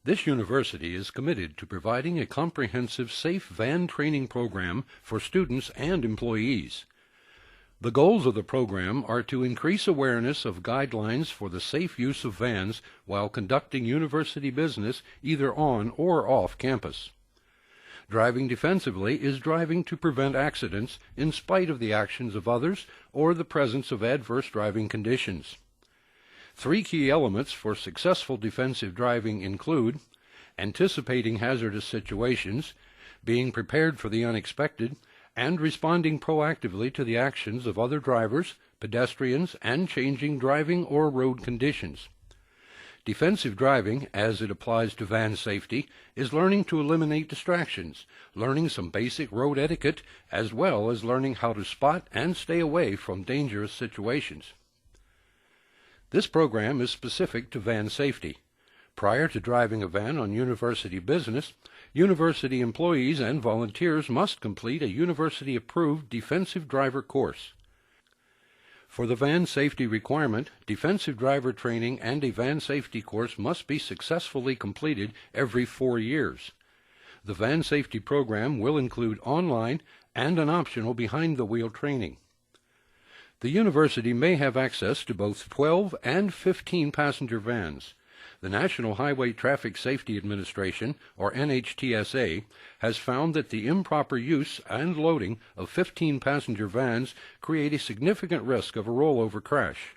This university is committed to providing a comprehensive safe van training program for students and employees. The goals of the program are to increase awareness of guidelines for the safe use of vans while conducting university business either on or off campus. Driving defensively is driving to prevent accidents in spite of the actions of others or the presence of adverse driving conditions. 3 key elements for successful defensive driving include anticipating hazardous situations, being prepared for the unexpected, and responding proactively to the actions of other drivers, pedestrians, and changing driving or road conditions. Defensive driving, as it applies to van safety, is learning to eliminate distractions, learning some basic road etiquette, as well as learning how to spot and stay away from dangerous situations. This program is specific to van safety. Prior to driving a van on university business, university employees and volunteers must complete a university-approved defensive driver course. For the van safety requirement, defensive driver training and a van safety course must be successfully completed every 4 years. The van safety program will include online and an optional behind-the-wheel training. The university may have access to both 12 and 15 passenger vans. The National Highway Traffic Safety Administration, or NHTSA, has found that the improper use and loading of 15 passenger vans create a significant risk of a rollover crash.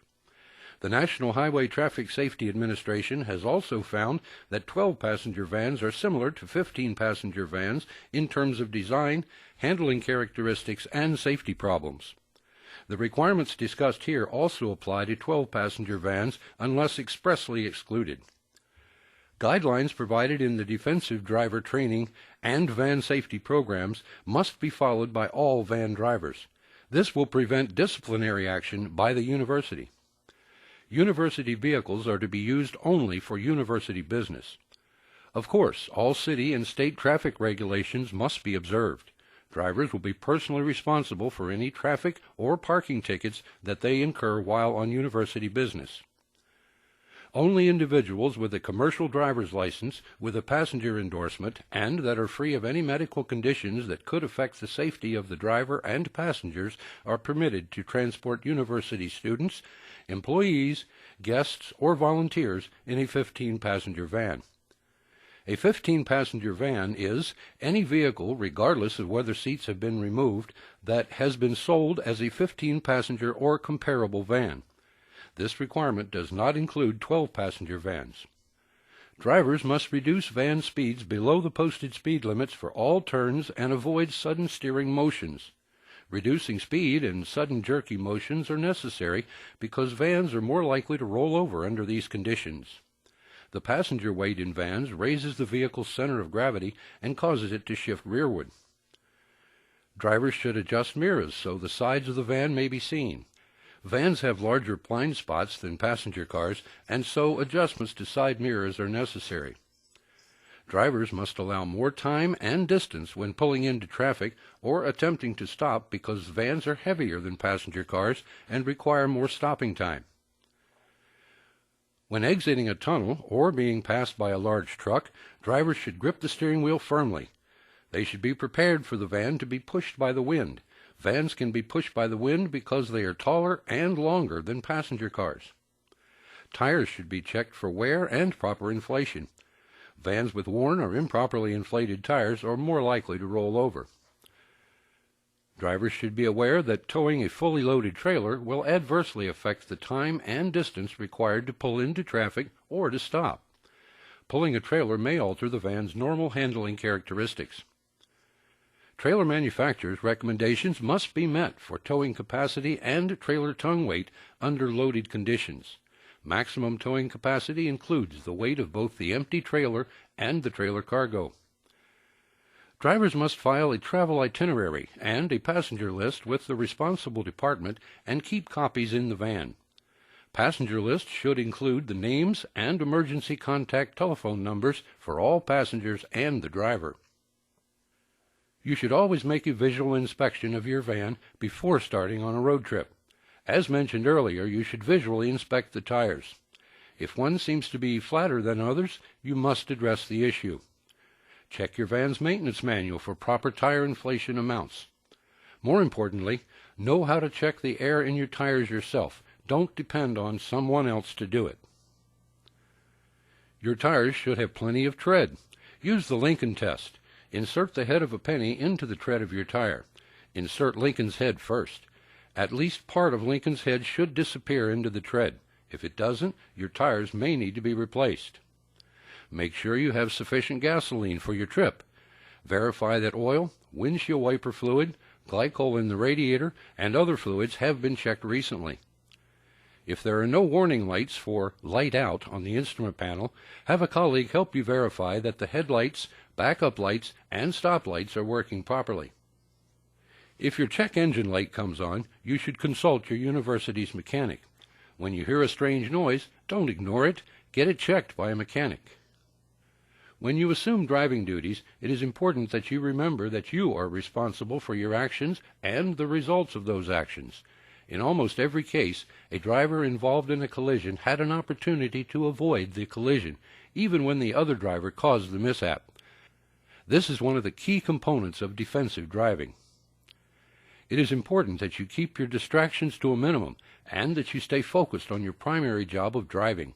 The National Highway Traffic Safety Administration has also found that 12 passenger vans are similar to 15 passenger vans in terms of design, handling characteristics, and safety problems. The requirements discussed here also apply to 12 passenger vans unless expressly excluded. Guidelines provided in the defensive driver training and van safety programs must be followed by all van drivers. This will prevent disciplinary action by the university. University vehicles are to be used only for university business. Of course, all city and state traffic regulations must be observed. Drivers will be personally responsible for any traffic or parking tickets that they incur while on university business. Only individuals with a commercial driver's license with a passenger endorsement and that are free of any medical conditions that could affect the safety of the driver and passengers are permitted to transport university students, employees, guests, or volunteers in a 15-passenger van. A 15-passenger van is any vehicle, regardless of whether seats have been removed, that has been sold as a 15-passenger or comparable van. This requirement does not include 12-passenger vans. Drivers must reduce van speeds below the posted speed limits for all turns and avoid sudden steering motions. Reducing speed and sudden jerky motions are necessary because vans are more likely to roll over under these conditions. The passenger weight in vans raises the vehicle's center of gravity and causes it to shift rearward. Drivers should adjust mirrors so the sides of the van may be seen. Vans have larger blind spots than passenger cars, and so adjustments to side mirrors are necessary. Drivers must allow more time and distance when pulling into traffic or attempting to stop because vans are heavier than passenger cars and require more stopping time. When exiting a tunnel or being passed by a large truck, drivers should grip the steering wheel firmly. They should be prepared for the van to be pushed by the wind. Vans can be pushed by the wind because they are taller and longer than passenger cars. Tires should be checked for wear and proper inflation. Vans with worn or improperly inflated tires are more likely to roll over. Drivers should be aware that towing a fully loaded trailer will adversely affect the time and distance required to pull into traffic or to stop. Pulling a trailer may alter the van's normal handling characteristics. Trailer manufacturers' recommendations must be met for towing capacity and trailer tongue weight under loaded conditions. Maximum towing capacity includes the weight of both the empty trailer and the trailer cargo. Drivers must file a travel itinerary and a passenger list with the responsible department and keep copies in the van. Passenger lists should include the names and emergency contact telephone numbers for all passengers and the driver. You should always make a visual inspection of your van before starting on a road trip. As mentioned earlier, you should visually inspect the tires. If one seems to be flatter than others, you must address the issue. Check your van's maintenance manual for proper tire inflation amounts. More importantly, know how to check the air in your tires yourself. Don't depend on someone else to do it. Your tires should have plenty of tread. Use the Lincoln test. Insert the head of a penny into the tread of your tire. Insert Lincoln's head first. At least part of Lincoln's head should disappear into the tread. If it doesn't, your tires may need to be replaced. Make sure you have sufficient gasoline for your trip. Verify that oil, windshield wiper fluid, glycol in the radiator, and other fluids have been checked recently. If there are no warning lights for light out on the instrument panel, have a colleague help you verify that the headlights, backup lights, and stop lights are working properly. If your check engine light comes on, you should consult your university's mechanic. When you hear a strange noise, don't ignore it. Get it checked by a mechanic. When you assume driving duties, it is important that you remember that you are responsible for your actions and the results of those actions. In almost every case, a driver involved in a collision had an opportunity to avoid the collision, even when the other driver caused the mishap. This is one of the key components of defensive driving. It is important that you keep your distractions to a minimum and that you stay focused on your primary job of driving.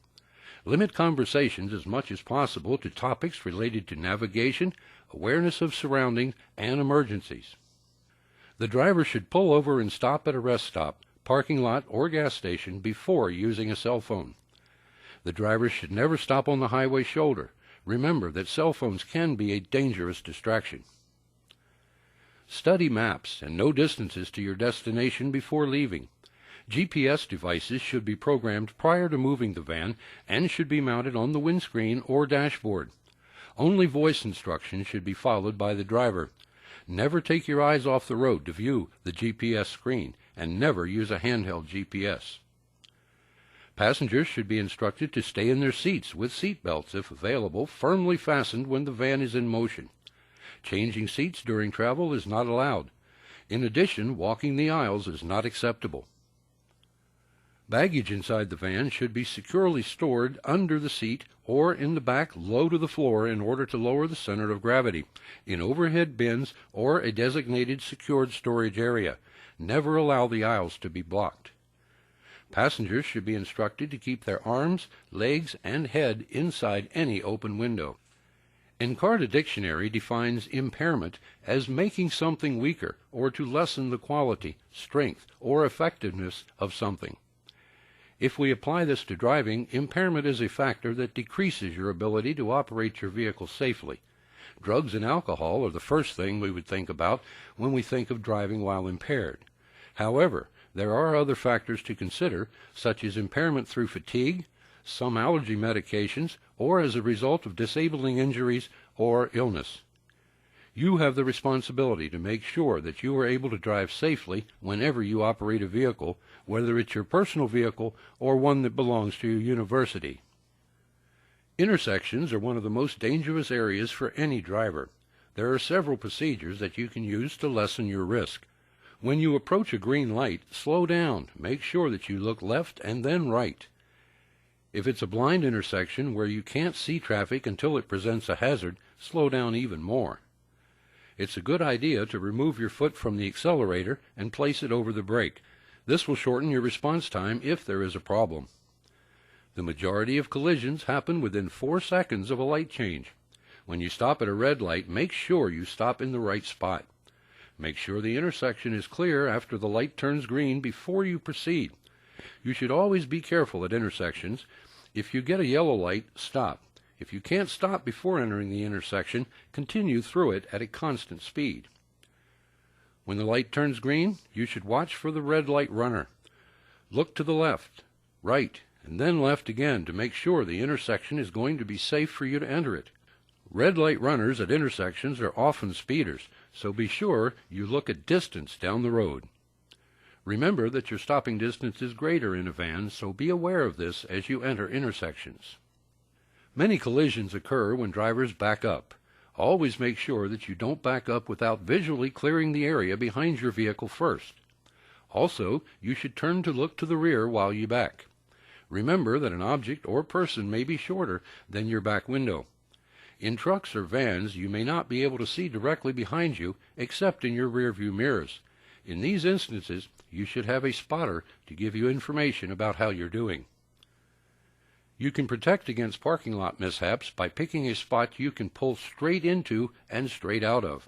Limit conversations as much as possible to topics related to navigation, awareness of surroundings, and emergencies. The driver should pull over and stop at a rest stop, parking lot, or gas station before using a cell phone. The driver should never stop on the highway shoulder. Remember that cell phones can be a dangerous distraction. Study maps and know distances to your destination before leaving. GPS devices should be programmed prior to moving the van and should be mounted on the windscreen or dashboard. Only voice instructions should be followed by the driver. Never take your eyes off the road to view the GPS screen, and never use a handheld GPS. Passengers should be instructed to stay in their seats with seat belts, if available, firmly fastened when the van is in motion. Changing seats during travel is not allowed. In addition, walking the aisles is not acceptable. Baggage inside the van should be securely stored under the seat or in the back low to the floor in order to lower the center of gravity, in overhead bins or a designated secured storage area. Never allow the aisles to be blocked. Passengers should be instructed to keep their arms, legs, and head inside any open window. Encarta Dictionary defines impairment as making something weaker or to lessen the quality, strength, or effectiveness of something. If we apply this to driving, impairment is a factor that decreases your ability to operate your vehicle safely. Drugs and alcohol are the first thing we would think about when we think of driving while impaired. However, there are other factors to consider, such as impairment through fatigue, some allergy medications, or as a result of disabling injuries or illness. You have the responsibility to make sure that you are able to drive safely whenever you operate a vehicle, whether it's your personal vehicle or one that belongs to your university. Intersections are one of the most dangerous areas for any driver. There are several procedures that you can use to lessen your risk. When you approach a green light, slow down. Make sure that you look left and then right. If it's a blind intersection where you can't see traffic until it presents a hazard, slow down even more. It's a good idea to remove your foot from the accelerator and place it over the brake. This will shorten your response time if there is a problem. The majority of collisions happen within 4 seconds of a light change. When you stop at a red light, make sure you stop in the right spot. Make sure the intersection is clear after the light turns green before you proceed. You should always be careful at intersections. If you get a yellow light, stop. If you can't stop before entering the intersection, continue through it at a constant speed. When the light turns green, you should watch for the red light runner. Look to the left, right, and then left again to make sure the intersection is going to be safe for you to enter it. Red light runners at intersections are often speeders, so be sure you look at distance down the road. Remember that your stopping distance is greater in a van, so be aware of this as you enter intersections. Many collisions occur when drivers back up. Always make sure that you don't back up without visually clearing the area behind your vehicle first. Also, you should turn to look to the rear while you back. Remember that an object or person may be shorter than your back window. In trucks or vans, you may not be able to see directly behind you except in your rearview mirrors. In these instances, you should have a spotter to give you information about how you're doing. You can protect against parking lot mishaps by picking a spot you can pull straight into and straight out of.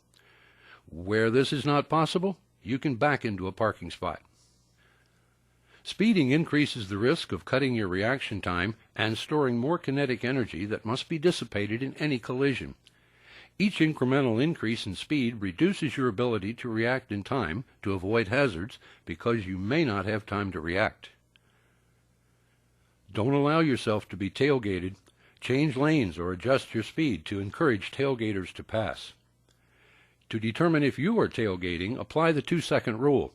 Where this is not possible, you can back into a parking spot. Speeding increases the risk of cutting your reaction time and storing more kinetic energy that must be dissipated in any collision. Each incremental increase in speed reduces your ability to react in time to avoid hazards because you may not have time to react. Don't allow yourself to be tailgated. Change lanes or adjust your speed to encourage tailgaters to pass. To determine if you are tailgating, apply the 2-second rule.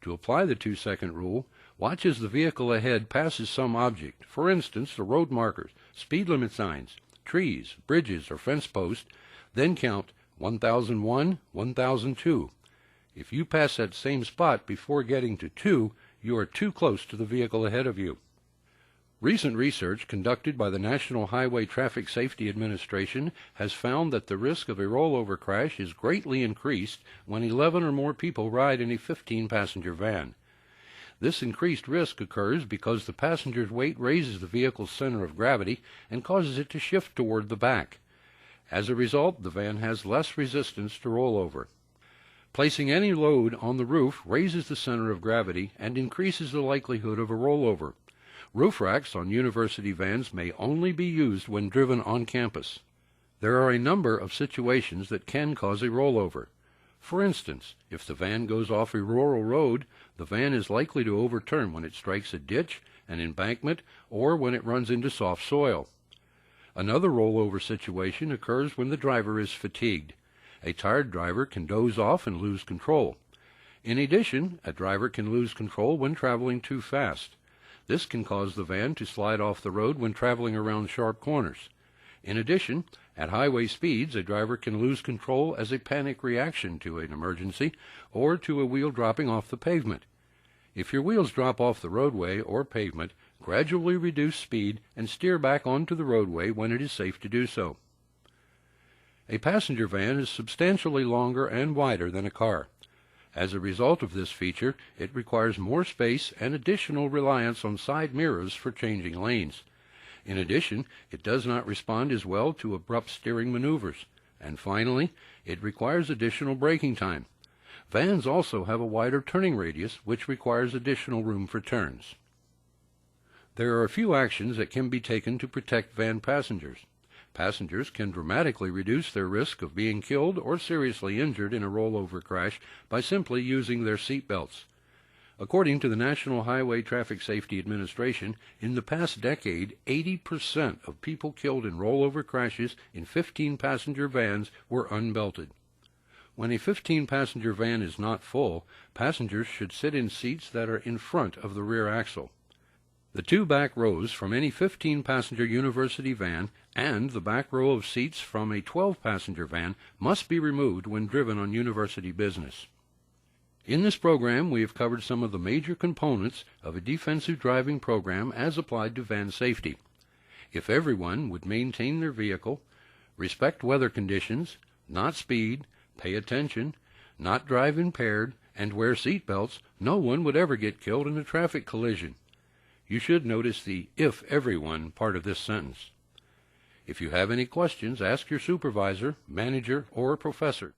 To apply the 2-second rule, watch as the vehicle ahead passes some object, for instance, the road markers, speed limit signs, trees, bridges, or fence posts, then count 1001, 1002. If you pass that same spot before getting to 2, you are too close to the vehicle ahead of you. Recent research conducted by the National Highway Traffic Safety Administration has found that the risk of a rollover crash is greatly increased when 11 or more people ride in a 15-passenger van. This increased risk occurs because the passenger's weight raises the vehicle's center of gravity and causes it to shift toward the back. As a result, the van has less resistance to rollover. Placing any load on the roof raises the center of gravity and increases the likelihood of a rollover. Roof racks on university vans may only be used when driven on campus. There are a number of situations that can cause a rollover. For instance, if the van goes off a rural road, the van is likely to overturn when it strikes a ditch, an embankment, or when it runs into soft soil. Another rollover situation occurs when the driver is fatigued. A tired driver can doze off and lose control. In addition, a driver can lose control when traveling too fast. This can cause the van to slide off the road when traveling around sharp corners. In addition, at highway speeds, a driver can lose control as a panic reaction to an emergency or to a wheel dropping off the pavement. If your wheels drop off the roadway or pavement, gradually reduce speed and steer back onto the roadway when it is safe to do so. A passenger van is substantially longer and wider than a car. As a result of this feature, it requires more space and additional reliance on side mirrors for changing lanes. In addition, it does not respond as well to abrupt steering maneuvers. And finally, it requires additional braking time. Vans also have a wider turning radius, which requires additional room for turns. There are a few actions that can be taken to protect van passengers. Passengers can dramatically reduce their risk of being killed or seriously injured in a rollover crash by simply using their seat belts. According to the National Highway Traffic Safety Administration, in the past decade, 80% of people killed in rollover crashes in 15-passenger vans were unbelted. When a 15-passenger van is not full, passengers should sit in seats that are in front of the rear axle. The 2 back rows from any 15-passenger university van and the back row of seats from a 12-passenger van must be removed when driven on university business. In this program, we have covered some of the major components of a defensive driving program as applied to van safety. If everyone would maintain their vehicle, respect weather conditions, not speed, pay attention, not drive impaired, and wear seat belts, no one would ever get killed in a traffic collision. You should notice the "if everyone" part of this sentence. If you have any questions, ask your supervisor, manager, or professor.